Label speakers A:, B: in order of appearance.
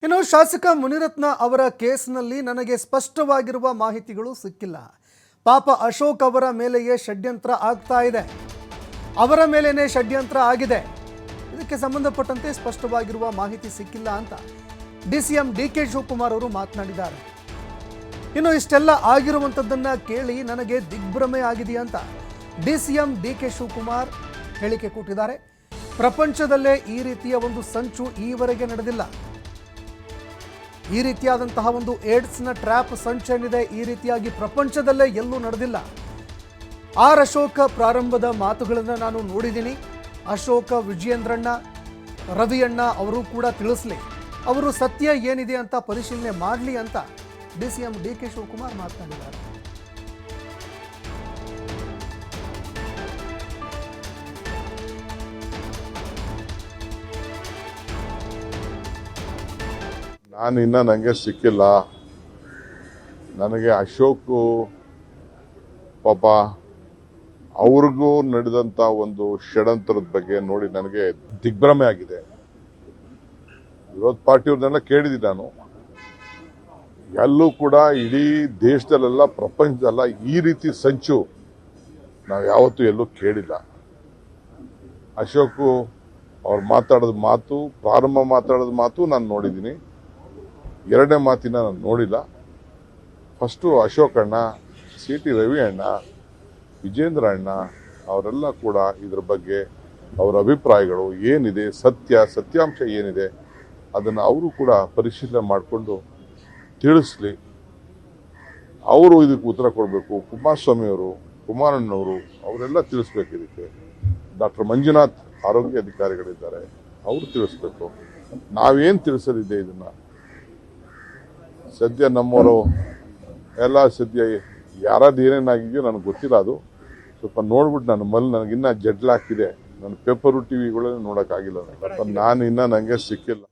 A: ಇನ್ನು ಶಾಸಕ ಮುನಿರತ್ನ ಅವರ ಕೇಸ್ನಲ್ಲಿ ನನಗೆ ಸ್ಪಷ್ಟವಾಗಿರುವ ಮಾಹಿತಿಗಳು ಸಿಕ್ಕಿಲ್ಲ. ಪಾಪ ಅಶೋಕ್ ಅವರ ಮೇಲೆಯೇ ಷಡ್ಯಂತ್ರ ಆಗ್ತಾ ಇದೆ, ಅವರ ಮೇಲೇನೆ ಷಡ್ಯಂತ್ರ ಆಗಿದೆ. ಇದಕ್ಕೆ ಸಂಬಂಧಪಟ್ಟಂತೆ ಸ್ಪಷ್ಟವಾಗಿರುವ ಮಾಹಿತಿ ಸಿಕ್ಕಿಲ್ಲ ಅಂತ ಡಿಸಿಎಂ ಡಿಕೆ ಶಿವಕುಮಾರ್ ಅವರು ಮಾತನಾಡಿದ್ದಾರೆ. ಇನ್ನು ಇಷ್ಟೆಲ್ಲ ಆಗಿರುವಂಥದ್ದನ್ನ ಕೇಳಿ ನನಗೆ ದಿಗ್ಭ್ರಮೆ ಆಗಿದೆ ಅಂತ ಡಿಸಿಎಂ ಡಿಕೆ ಶಿವಕುಮಾರ್ ಹೇಳಿಕೆ ಕೊಟ್ಟಿದ್ದಾರೆ. ಪ್ರಪಂಚದಲ್ಲೇ ಈ ರೀತಿಯ ಒಂದು ಸಂಚು ಈವರೆಗೆ ನಡೆದಿಲ್ಲ. ಈ ರೀತಿಯಾದಂತಹ ಒಂದು ಏಡ್ಸ್ನ ಟ್ರ್ಯಾಪ್ ಸಂಚೇನಿದೆ, ಈ ರೀತಿಯಾಗಿ ಪ್ರಪಂಚದಲ್ಲೇ ಎಲ್ಲೂ ನಡೆದಿಲ್ಲ. ಆರ್ ಅಶೋಕ ಪ್ರಾರಂಭದ ಮಾತುಗಳನ್ನು ನಾನು ನೋಡಿದ್ದೀನಿ. ಅಶೋಕ, ವಿಜಯೇಂದ್ರಣ್ಣ, ರವಿಯಣ್ಣ ಅವರು ಕೂಡ ತಿಳಿಸ್ಲಿ, ಅವರು ಸತ್ಯ ಏನಿದೆ ಅಂತ ಪರಿಶೀಲನೆ ಮಾಡಲಿ ಅಂತ ಡಿಸಿಎಂ ಡಿಕೆ ಶಿವಕುಮಾರ್ ಮಾತನಾಡಿದ್ದಾರೆ.
B: ನನಗೆ ಸಿಕ್ಕಿಲ್ಲ. ನನಗೆ ಅಶೋಕ್ ಪಾಪ ಅವ್ರಿಗೂ ನಡೆದಂತ ಒಂದು ಷಡ್ಯಂತ್ರದ ಬಗ್ಗೆ ನೋಡಿ ನನಗೆ ದಿಗ್ಭ್ರಮೆ ಆಗಿದೆ. ವಿರೋಧ ಪಾರ್ಟಿಯವ್ರನ್ನೆಲ್ಲ ಕೇಳಿದ್ದೀನಿ ನಾನು. ಎಲ್ಲೂ ಕೂಡ ಇಡೀ ದೇಶದಲ್ಲೆಲ್ಲ ಪ್ರಪಂಚದಲ್ಲ ಈ ರೀತಿ ಸಂಚು ನಾವು ಯಾವತ್ತೂ ಎಲ್ಲೂ ಕೇಳಿಲ್ಲ. ಅಶೋಕ್ ಅವ್ರು ಮಾತಾಡೋದು ಮಾತು, ಪ್ರಾರಂಭ ಮಾತಾಡೋದು ಮಾತು ನಾನು ನೋಡಿದ್ದೀನಿ. ಎರಡನೇ ಮಾತಿನ ನಾನು ನೋಡಿಲ್ಲ. ಫಸ್ಟು ಅಶೋಕ್ ಅಣ್ಣ, ಸಿ ಟಿ ರವಿ ಅಣ್ಣ, ವಿಜೇಂದ್ರ ಅಣ್ಣ ಅವರೆಲ್ಲ ಕೂಡ ಇದ್ರ ಬಗ್ಗೆ ಅವರ ಅಭಿಪ್ರಾಯಗಳು ಏನಿದೆ, ಸತ್ಯಾಂಶ ಏನಿದೆ ಅದನ್ನು ಅವರು ಕೂಡ ಪರಿಶೀಲನೆ ಮಾಡಿಕೊಂಡು ತಿಳಿಸ್ಲಿ. ಅವರು ಇದಕ್ಕೆ ಉತ್ತರ ಕೊಡಬೇಕು. ಕುಮಾರಸ್ವಾಮಿಯವರು, ಕುಮಾರಣ್ಣವರು ಅವರೆಲ್ಲ ತಿಳಿಸ್ಬೇಕು. ಇದಕ್ಕೆ ಡಾಕ್ಟರ್ ಮಂಜುನಾಥ್ ಆರೋಗ್ಯ ಅಧಿಕಾರಿಗಳಿದ್ದಾರೆ, ಅವರು ತಿಳಿಸ್ಬೇಕು. ನಾವೇನು ತಿಳಿಸಲಿದೆ ಇದನ್ನ ಸದ್ಯ ನಮ್ಮವರು ಎಲ್ಲ ಸದ್ಯ ಯಾರಾದ್ರು ಏನೇನಾಗಿದೆಯೋ ನನಗೆ ಗೊತ್ತಿಲ್ಲ. ಅದು ಸ್ವಲ್ಪ ನೋಡ್ಬಿಟ್ಟು ನನಗಿನ್ನ ಜಡ್ಲಾಗ್ತಿದೆ. ನನ್ನ ಪೇಪರು ಟಿವಿಗಳನ್ನ ನೋಡೋಕ್ಕಾಗಿಲ್ಲ. ನನಗೆ ಸಿಕ್ಕಿಲ್ಲ.